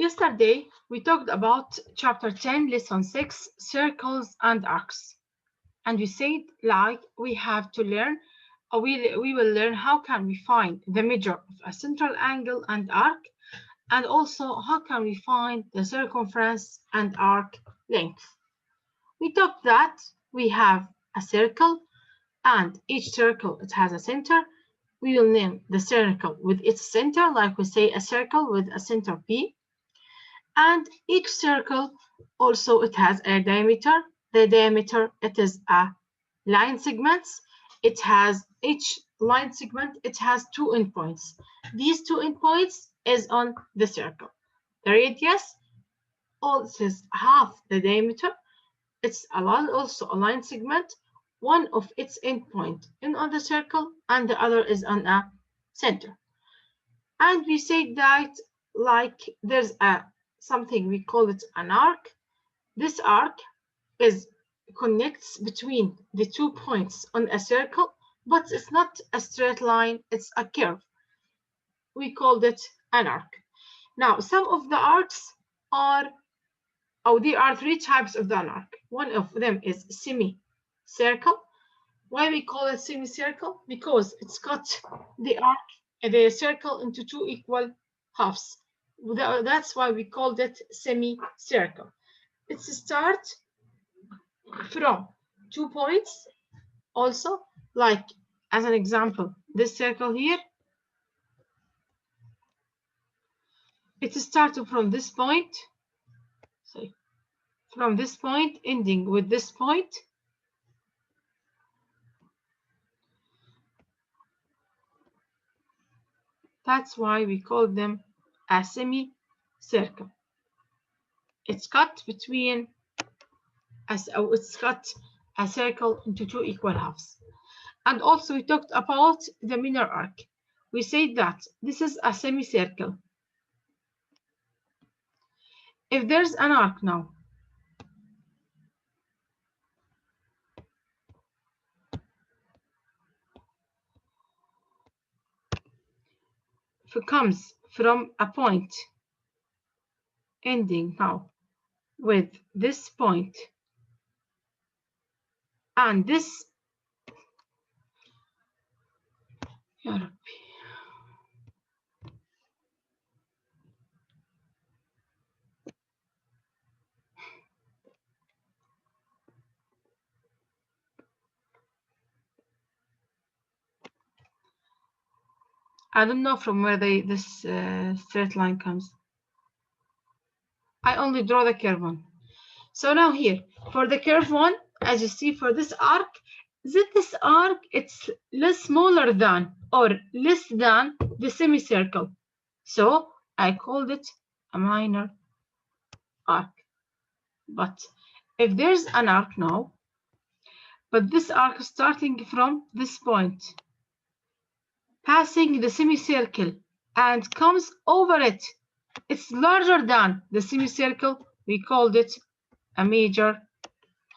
Yesterday, we talked about chapter 10, lesson 6, circles and arcs. And we said, like, we have to learn, or we will learn how can we find the measure of a central angle and arc, and also how can we find the circumference and arc length. We talked that we have a circle, and each circle, it has a center. We will name the circle with its center, like we say a circle with a center P. And each circle also it has a diameter. The diameter, it is a line segments. It has each line segment, it has two endpoints. These two endpoints is on the circle. The radius also is half the diameter. It's also a line segment. One of its endpoint in on the circle and the other is on a center. And we say that like there's a something we call it an arc. This arc connects between the 2 points on a circle, but it's not a straight line, it's a curve. We called it an arc. Now, some of the arcs there are three types of the arc. One of them is semicircle. Why we call it semicircle? Because it's cut the circle into two equal halves. That's why we called it semicircle. It's start from 2 points. Also, like as an example, this circle here, it started from this point. So from this point, ending with this point. That's why we call them a semicircle. It's cut a circle into two equal halves. And also we talked about the minor arc. We said that this is a semicircle. If there's an arc now, if it comes from a point ending now with this point and this, I don't know from where this straight line comes. I only draw the curve one. So now here, for the curve one, as you see for this arc, this arc, it's smaller than or less than the semicircle. So I called it a minor arc. But if there's an arc now, but this arc starting from this point, passing the semicircle and comes over it, it's larger than the semicircle, we called it a major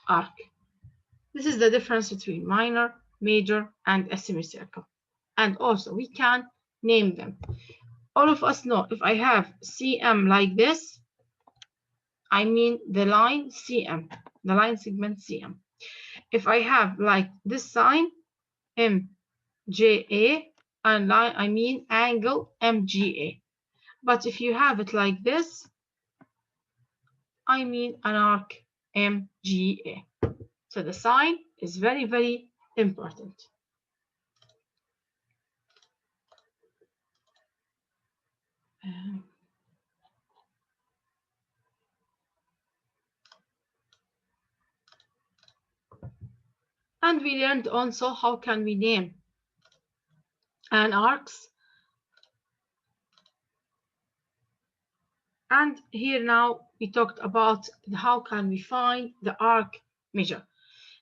arc. This is the difference between minor, major, and a semicircle. And also we can name them. All of us know if I have CM like this, I mean the line CM, the line segment CM. If I have like this sign MJA, and line, I mean angle MGA. But if you have it like this, I mean an arc MGA. So the sign is very, very important. And we learned also how can we name an arcs. And here now we talked about how can we find the arc measure.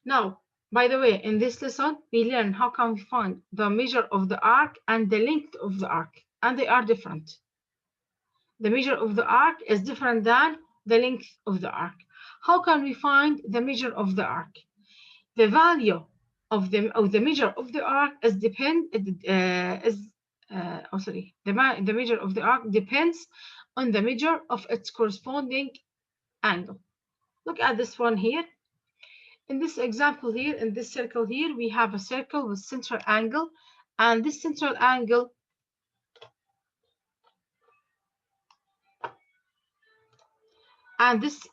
Now, by the way, in this lesson, we learn how can we find the measure of the arc and the length of the arc, and they are different. The measure of the arc is different than the length of the arc. How can we find the measure of the arc? The value of the measure of the arc is the measure of the arc depends on the measure of its corresponding angle. Look at this one here. In this example here, in this circle here, we have a circle with central angle, and this central angle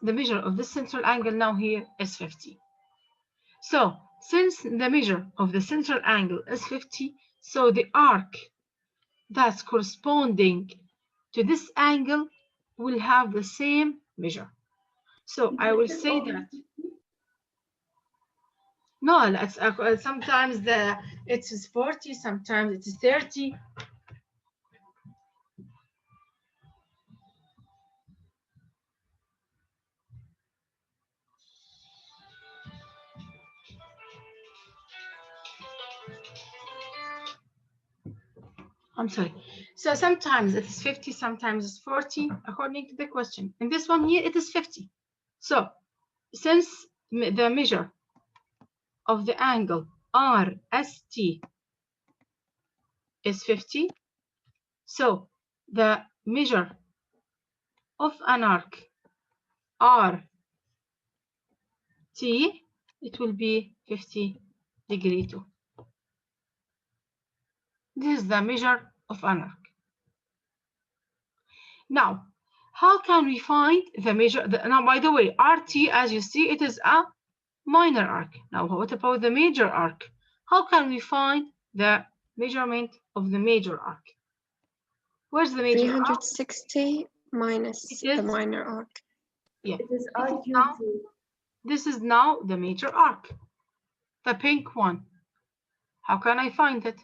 the measure of this central angle now here is 50. So since the measure of the central angle is 50, so the arc that's corresponding to this angle will have the same measure. So I will say that no, let's sometimes it is 40, sometimes it is 30. I'm sorry. So sometimes it is 50, sometimes it's 40, according to the question. In this one here, it is 50. So since the measure of the angle RST is 50, so the measure of an arc RT, it will be 50 degree too. This is the measure of an arc. Now, how can we find the measure? Now, by the way, RT, as you see, it is a minor arc. Now, what about the major arc? How can we find the measurement of the major arc? Where's the major 360 minus the minor arc. Yeah. This is now the major arc, the pink one. How can I find it?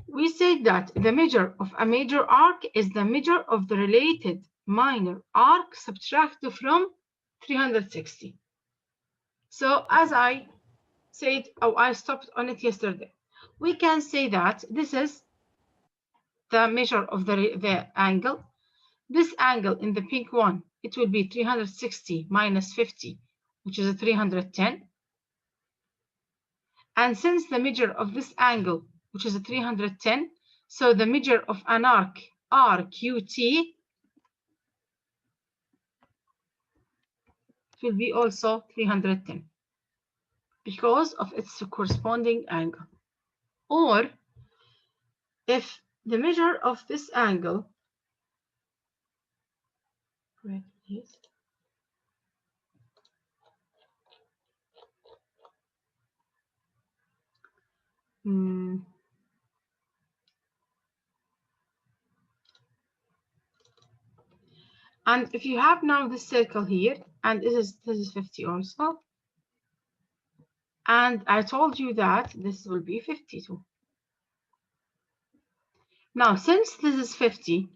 We said that the measure of a major arc is the measure of the related minor arc subtracted from 360. So as I said, I stopped on it yesterday. We can say that this is the measure of the angle. This angle in the pink one, it will be 360 minus 50, which is a 310. And since the measure of this angle, which is a 310, so the measure of an arc, RQT, will be also 310 because of its corresponding angle. Or if the measure of this angle, wait, yes. And if you have now this circle here, and this is 50 also, and I told you that this will be 52. Now, since this is 50,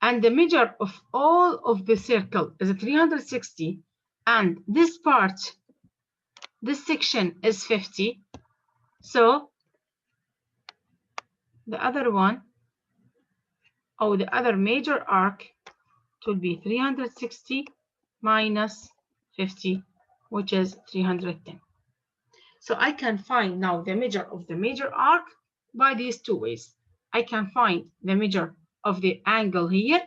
and the measure of all of the circle is 360, and this part, this section is 50, so the other one, or the other major arc, will be 360 minus 50, which is 310. So I can find now the measure of the major arc by these two ways. I can find the measure of the angle here,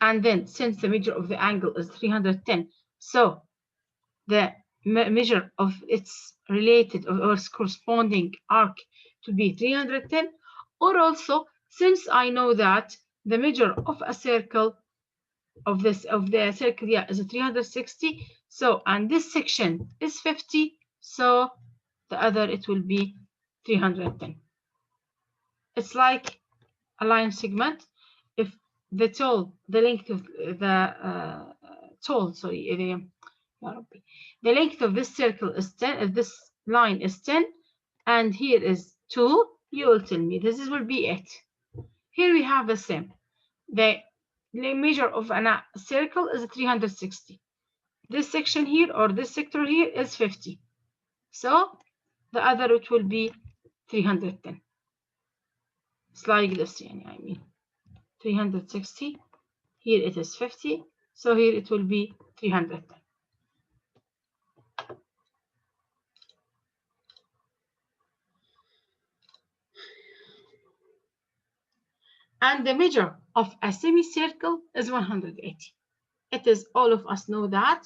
and then since the measure of the angle is 310, so the measure of its related or its corresponding arc to be 310, or also since I know that the measure of a circle of the circle here is 360, so and this section is 50, so the other it will be 310. It's like a line segment. If the length of the length of this circle is 10, if this line is 10, and here is 2, you will tell me this will be 8. Here we have the same. The measure of a circle is 360. This section here or this sector here is 50. So the other it will be 310. It's like this, I mean 360. Here it is 50. So here it will be 310. And the measure of a semicircle is 180. It is, all of us know that.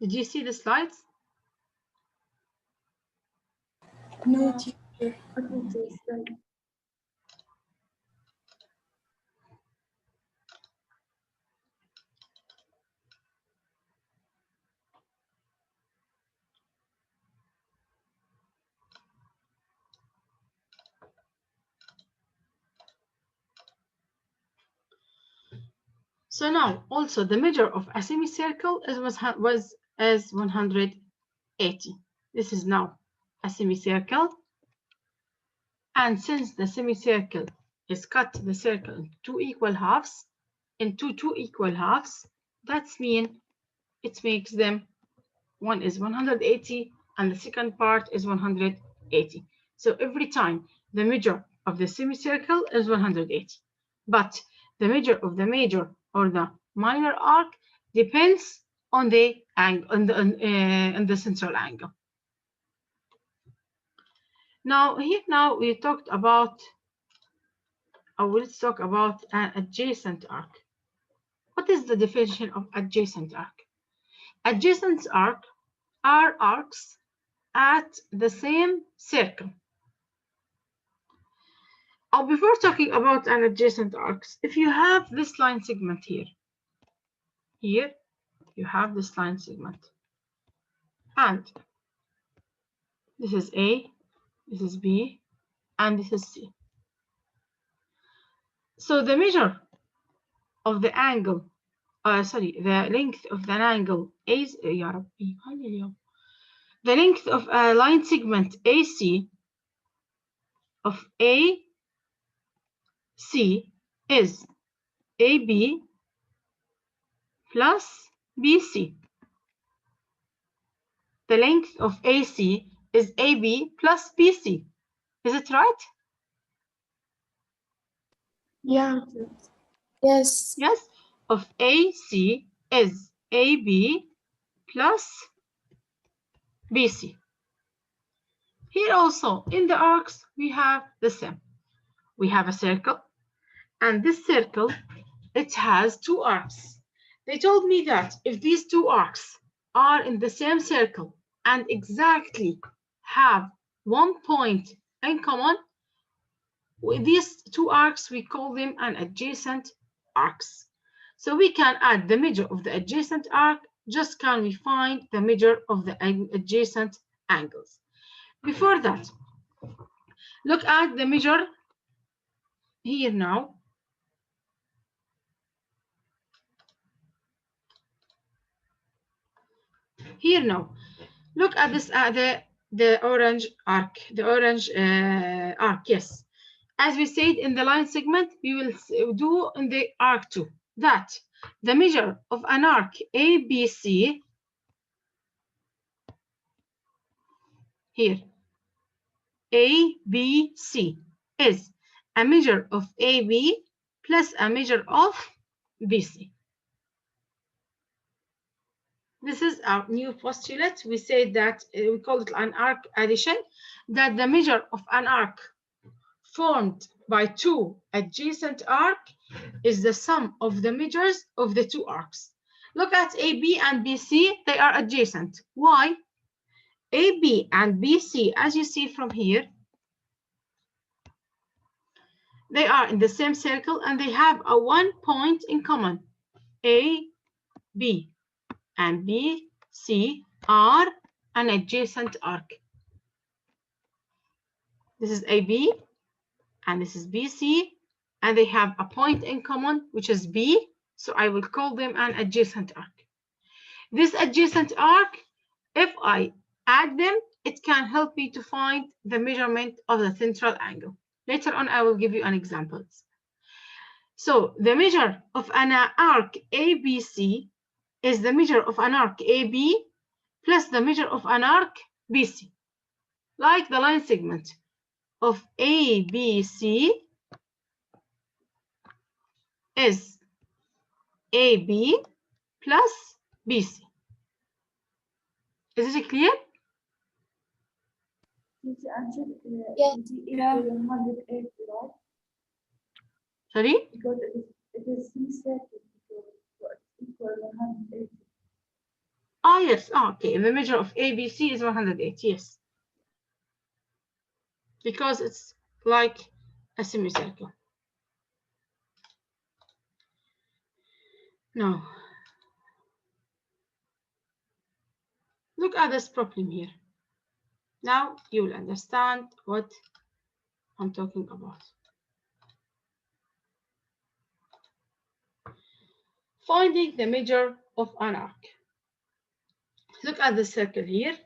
Did you see the slides? No, teacher. I don't see slide. So now also the measure of a semicircle is 180. This is now a semicircle. And since the semicircle is cut the circle into two equal halves, that means it makes them, one is 180 and the second part is 180. So every time the measure of the semicircle is 180, but the measure of the major or the minor arc depends on the angle, on the central angle. Now we talked about, let's talk about an adjacent arc. What is the definition of adjacent arc? Adjacent arc are arcs at the same circle. Before talking about an adjacent arcs, if you have this line segment here you have this line segment, and this is A, this is B, and this is C. So the measure of the angle, the length of the angle is, the length of a line segment AC of AC is AB plus BC. The length of AC is AB plus BC. Is it right? Yeah. Yes. Yes. Of AC is AB plus BC. Here also in the arcs we have the same. We have a circle, and this circle, it has two arcs. They told me that if these two arcs are in the same circle and exactly have one point in common, with these two arcs we call them an adjacent arcs. So we can add the measure of the adjacent arc, just can we find the measure of the adjacent angles. Before that, look at the measure here now. Here now, look at this, the orange arc, arc, yes. As we said in the line segment, we will do in the arc too, that the measure of an arc ABC, here, ABC is a measure of AB plus a measure of BC. This is our new postulate. We said that we call it an arc addition, that the measure of an arc formed by two adjacent arcs is the sum of the measures of the two arcs. Look at AB and BC, they are adjacent. Why? AB and BC, as you see from here, they are in the same circle and they have a one point in common. AB and BC are an adjacent arc. This is AB and this is BC, and they have a point in common, which is B, so I will call them an adjacent arc. This adjacent arc, if I add them, it can help me to find the measurement of the central angle. Later on, I will give you an example. So the measure of an arc ABC is the measure of an arc AB plus the measure of an arc BC, like the line segment of ABC is AB plus BC. Is it clear? Yeah. 180, right? Sorry? Because it is 330, so it's equal 180. Ah, yes. Ah, okay. The measure of ABC is 108. Yes. Because it's like a semicircle. Now, look at this problem here. Now you will understand what I'm talking about. Finding the measure of an arc. Look at the circle here.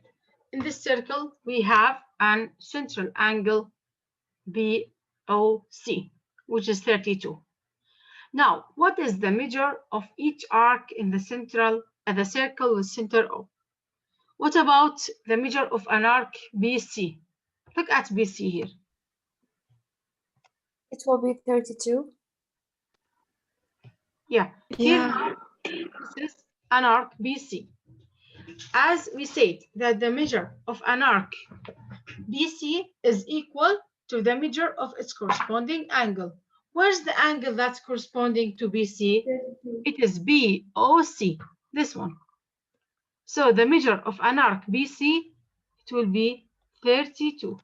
In this circle, we have an central angle BOC, which is 32. Now, what is the measure of each arc in the circle with center O? What about the measure of an arc BC? Look at BC here. It will be 32. Yeah. Here, this is an arc BC. As we said that the measure of an arc BC is equal to the measure of its corresponding angle. Where's the angle that's corresponding to BC? 32. It is BOC, this one. So the measure of an arc BC, it will be 32.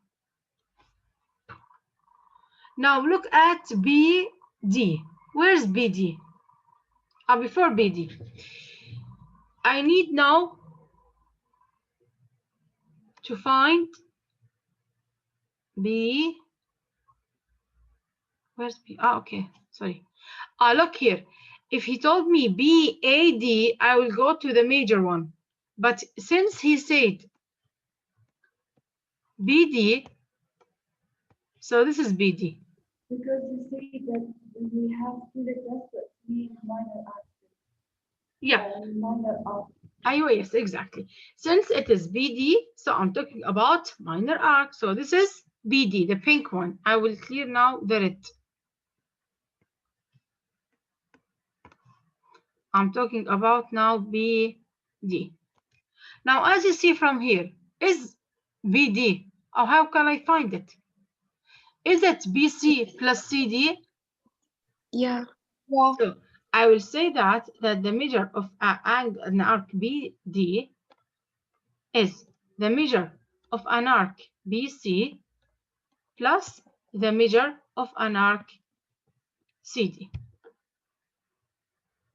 Now look at BD. Where's BD? Before BD. I need now to find B. Where's B? Okay, sorry. Look here. If he told me BAD, I will go to the major one. But since he said BD, so this is BD. Because you say that we have two letters that mean minor arc. Yeah. Minor arc. Yes, exactly. Since it is BD, so I'm talking about minor arc. So this is BD, the pink one. I will clear now the red. I'm talking about now BD. Now, as you see from here, is BD, or how can I find it? Is it BC plus CD? Yeah. So I will say that the measure of an arc BD is the measure of an arc BC plus the measure of an arc CD.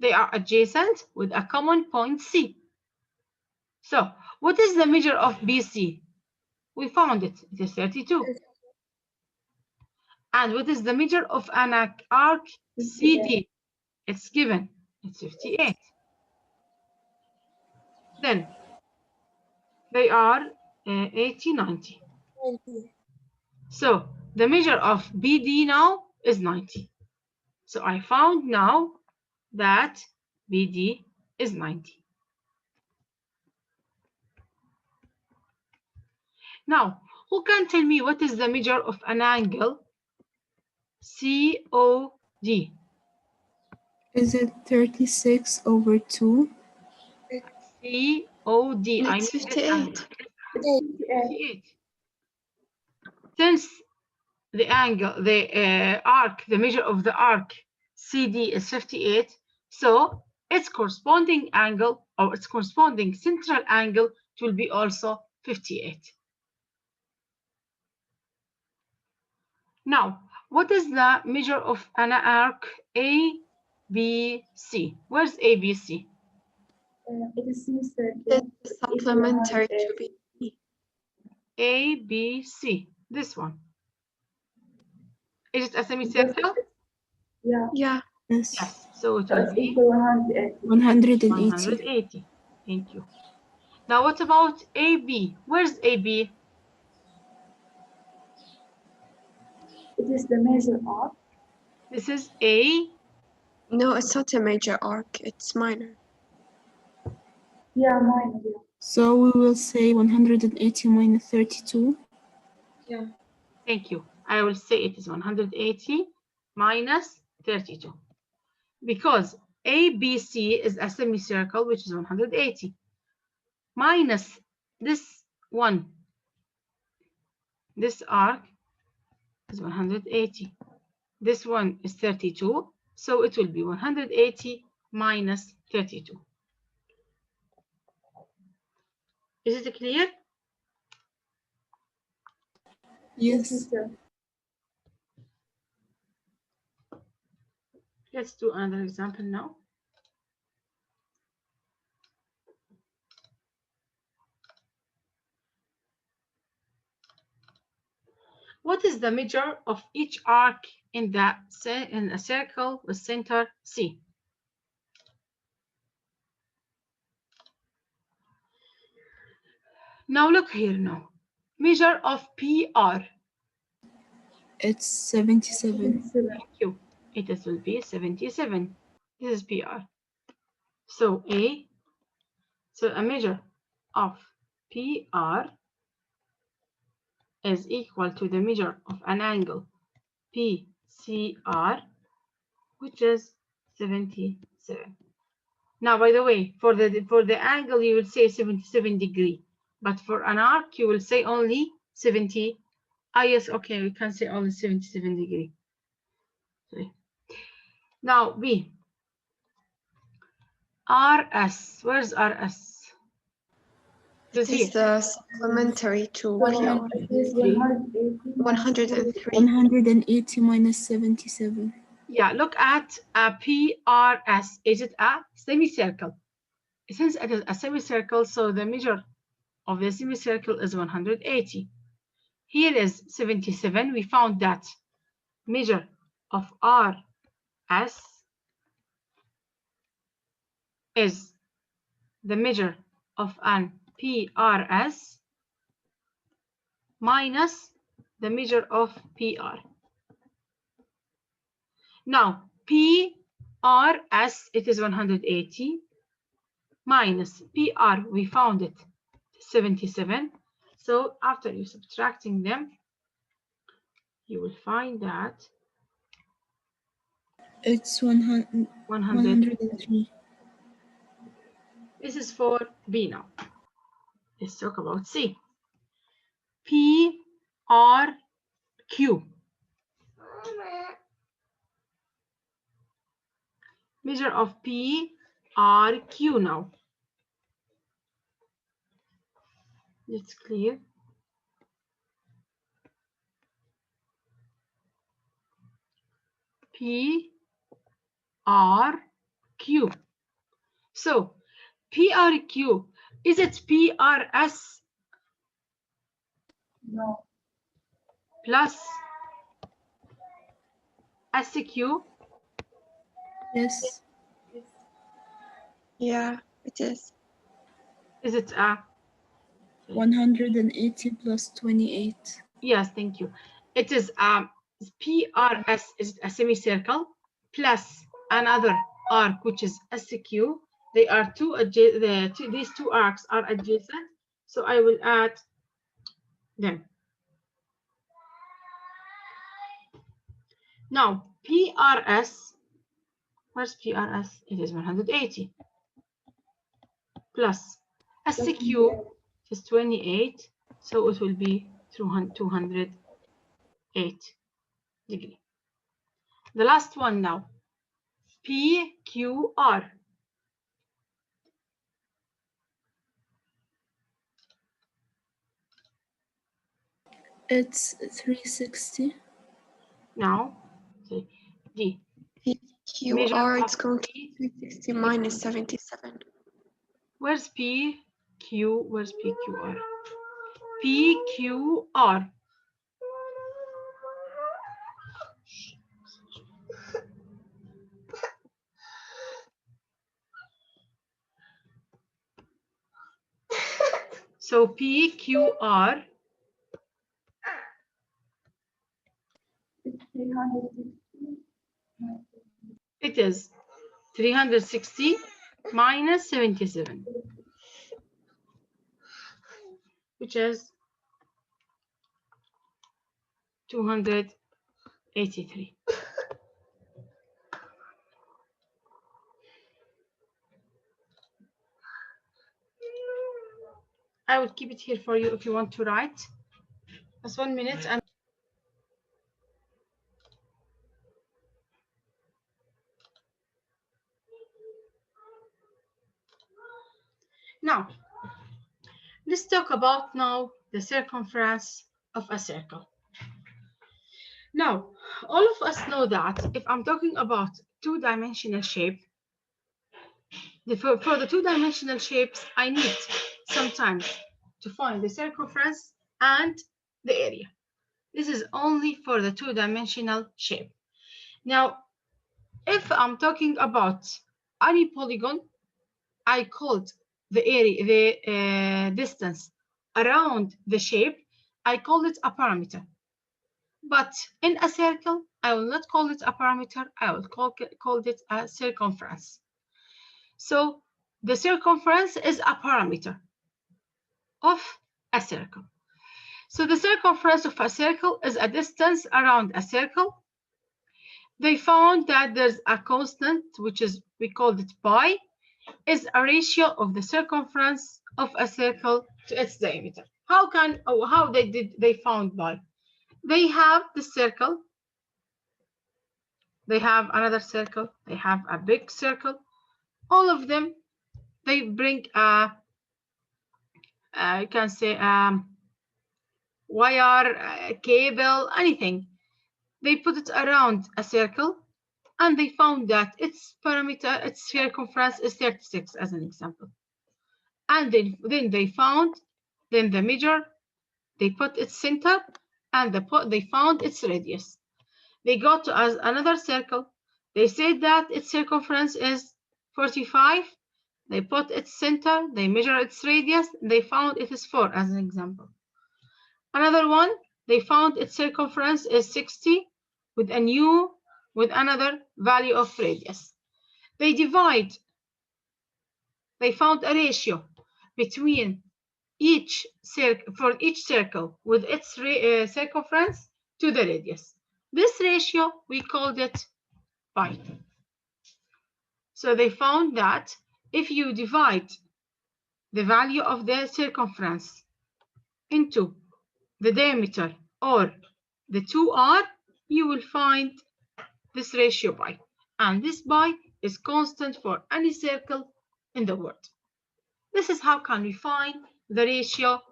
They are adjacent with a common point C. So what is the measure of BC? We found it. It is 32. And what is the measure of an arc CD? It's given. It's 58. Then they are 80, 90. So the measure of BD now is 90. So I found now that BD is 90. Now, who can tell me what is the measure of an angle COD? Is it 36 over 2? COD. I mean 58. 58. Since the angle, the arc, the measure of the arc CD is 58, so its corresponding angle or its corresponding central angle will be also 58. Now, what is the measure of an arc ABC? Where's ABC? It is semicircle. It's supplementary to be. ABC, this one. Is it a semicircle? Yeah. Yeah. Yes. Yes, so it So will it's be equal 180. 180. 180. Thank you. Now, what about AB? Where's AB? It is the major arc. This is A. No, it's not a major arc. It's minor. Yeah, minor. Yeah. So we will say 180 minus 32. Yeah. Thank you. I will say it is 180 minus 32. Because ABC is a semicircle, which is 180. Minus this one, this arc is 180. This one is 32, so it will be 180 minus 32. Is it clear? Yes. teacher. Let's do another example now. What is the measure of each arc in a circle with center C? Now look here now. Measure of PR. It's 77. Thank you. It will be 77. This is PR. So a measure of PR is equal to the measure of an angle PCR, which is 77. Now, by the way, for the angle, you will say 77 degree, but for an arc, you will say only 70. Ah, yes, okay, we can say only 77 degree. Sorry. Now, B. RS, where's RS? It is the supplementary to PR. 103. 180 minus 77. Yeah, look at a PRS. Is it a semicircle? Since it is a semicircle, so the measure of the semicircle is 180. Here is 77. We found that measure of RS is the measure of an PRS minus the measure of PR. Now, PRS, it is 180 minus PR, we found it 77. So after you subtracting them, you will find that It's 103. This is for B now. Let's talk about C. PRQ. Measure of PRQ now. It's clear. PRQ. So PRQ, is it PRS No. plus SQ? Yes. Yeah, it is. Is it a? 180 plus 28. Yes, thank you. It is PRS is a semicircle plus another arc which is SQ. They are these two arcs are adjacent, so I will add them. Now PRS, where's PRS? It is 180 plus SQ is 28, so it will be 208 degree. The last one now, PQR. It's 360. Now, say D. QR, it's going to be 360 minus 77. Where's PQ? Where's PQR? PQR. So PQR. It is 360 minus 77, which is 283. I will keep it here for you if you want to write. Just 1 minute. And now, let's talk about now the circumference of a circle. Now, all of us know that if I'm talking about two-dimensional shape, for the two-dimensional shapes, I need sometimes to find the circumference and the area. This is only for the two-dimensional shape. Now, if I'm talking about any polygon, I called the area, the distance around the shape, I call it a parameter. But in a circle, I will not call it a parameter, I will call it a circumference. So the circumference is a parameter of a circle. So the circumference of a circle is a distance around a circle. They found that there's a constant, which is, we called it pi, is a ratio of the circumference of a circle to its diameter. How they found pi? They have the circle, they have another circle, they have a big circle. All of them, they bring a, you can say, wire, cable, anything. They put it around a circle, and they found that its parameter, its circumference is 36, as an example. And then they found, then the measure, they put its center, and they found its radius. They got to another circle. They said that its circumference is 45. They put its center, they measure its radius, and they found it is 4, as an example. Another one, they found its circumference is 60 with another value of radius. They found a ratio between each circle with its circumference to the radius. This ratio, we called it pi. So they found that if you divide the value of the circumference into the diameter or the 2r, you will find this ratio pi. And this pi is constant for any circle in the world. This is how can we find the ratio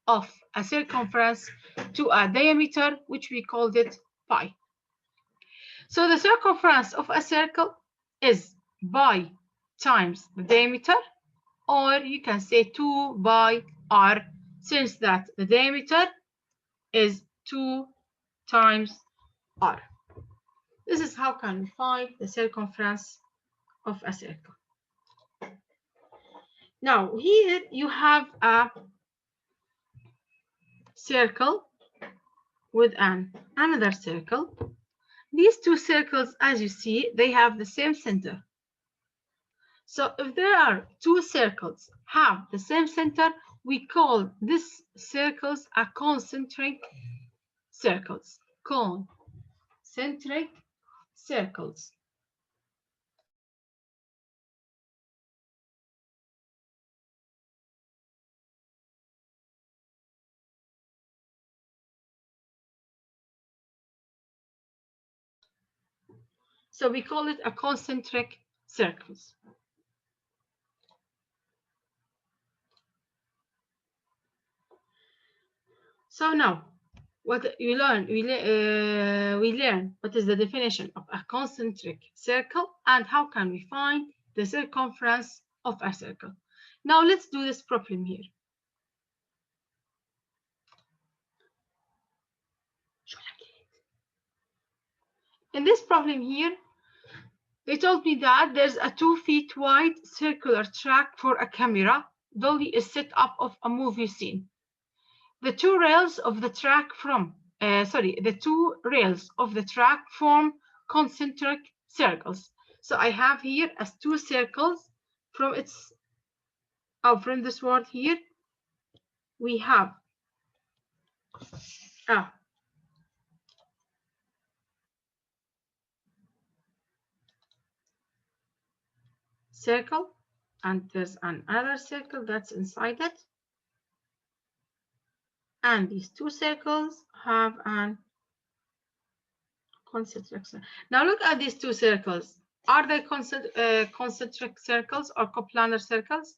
of a circumference to a diameter, which we called it pi. So the circumference of a circle is pi times the diameter, or you can say 2 pi r, since that the diameter is 2 times r. This is how can we find the circumference of a circle. Now here you have a circle with another circle. These two circles, as you see, they have the same center. So if there are two circles have the same center, we call these circles a concentric circles. Concentric circles. So we call it a concentric circles. So now, what we learn what is the definition of a concentric circle and how can we find the circumference of a circle. Now let's do this problem here. In this problem here, they told me that there's a 2 feet wide circular track for a camera. Dolly is set up of a movie scene. The two rails of the track form concentric circles. So I have here as two circles from this word here. We have a circle, and there's another circle that's inside it. And these two circles have an concentric circle. Now look at these two circles. Are they concentric circles or coplanar circles?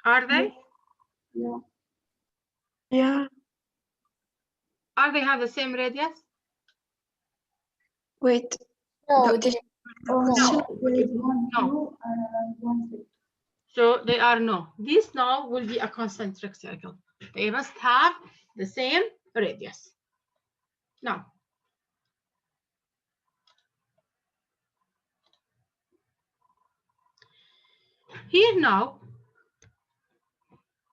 Are they? Yeah. Yeah. Are they have the same radius? Wait. No, The Oh, question no. is One, No. two, and one, six. So they are no. This now will be a concentric circle. They must have the same radius. Now, here now,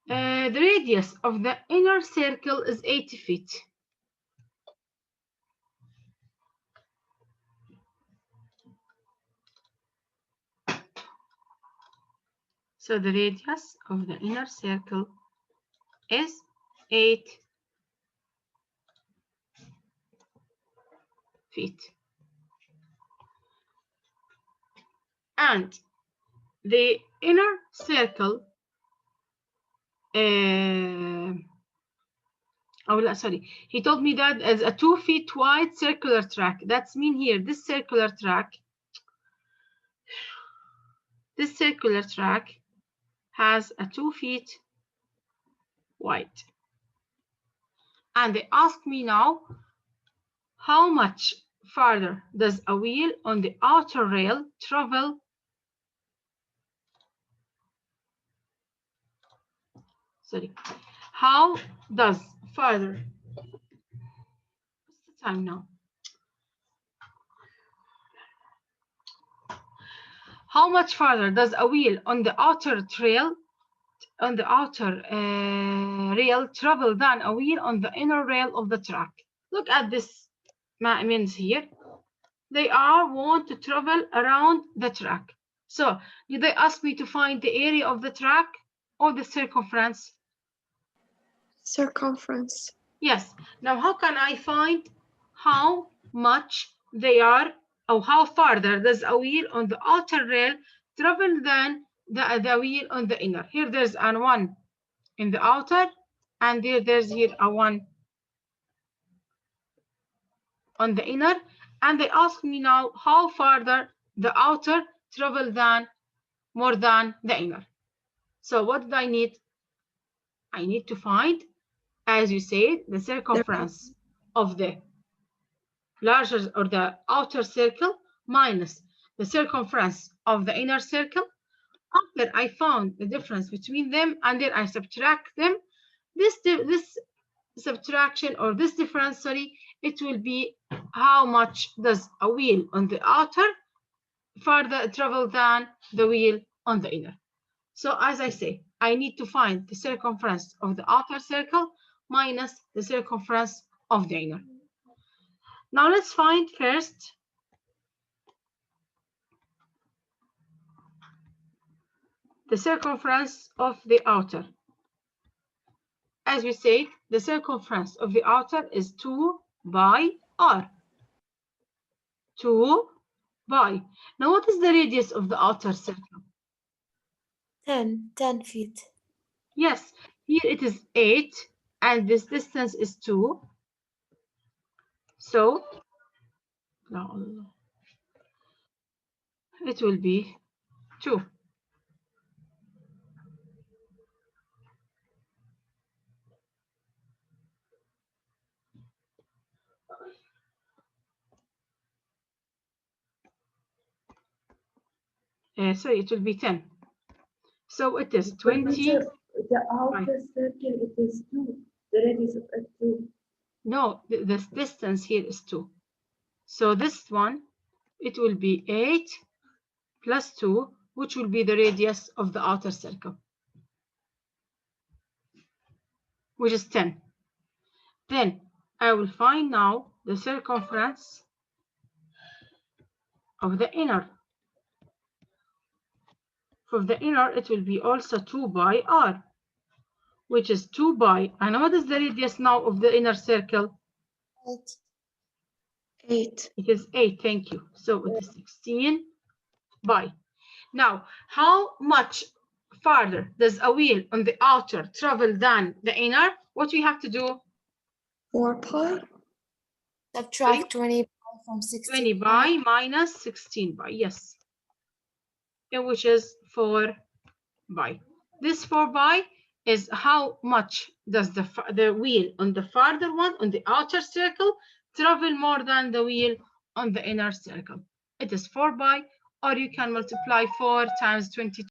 the radius of the inner circle is 80 feet. So the radius of the inner circle is 8 feet. And the inner circle, sorry, he told me that as a 2 feet wide circular track. That's mean here, this circular track has a 2 feet wide. And they ask me now, how much farther does a wheel on the outer rail travel? Sorry, how does farther? What's the time now? How much farther does a wheel on the outer rail travel than a wheel on the inner rail of the track? Look at this means here. They want to travel around the track. So did they ask me to find the area of the track or the circumference? circumference. Yes. Now how can I find how much they are, or how farther does a wheel on the outer rail travel than the wheel on the inner? Here there's a 1 in the outer, and there's here a 1 on the inner, and they ask me now how farther the outer travel more than the inner. So what did I need? I need to find, as you said, the circumference of the larger or the outer circle minus the circumference of the inner circle. After I found the difference between them, and then I subtract them, this subtraction, or this difference, sorry, it will be how much does a wheel on the outer farther travel than the wheel on the inner. So as I say, I need to find the circumference of the outer circle minus the circumference of the inner. Now let's find first the circumference of the outer. As we said, the circumference of the outer is 2 by r. 2 by. Now what is the radius of the outer circle? 10 feet. Yes, here it is 8, and this distance is 2. So it will be 2. Sorry, it will be 10. So it is 20. The outer circle, it is 2. The radius of it 2. No, this distance here is 2. So this one, it will be 8 plus 2, which will be the radius of the outer circle, which is 10. Then I will find now the circumference of the inner. For the inner, it will be also 2 by r, which is 2 by, and what is the radius now of the inner circle? 8. It is 8, thank you. So it is 16 by. Now, how much farther does a wheel on the outer travel than the inner, what we have to do? 4 pi. Subtract 20 pi from 16 20 pi minus 16 pi, yes. And which is 4 pi. This 4 pi is how much does the wheel on the farther one, on the outer circle, travel more than the wheel on the inner circle. It is 4 pi, or you can multiply 4 times 22.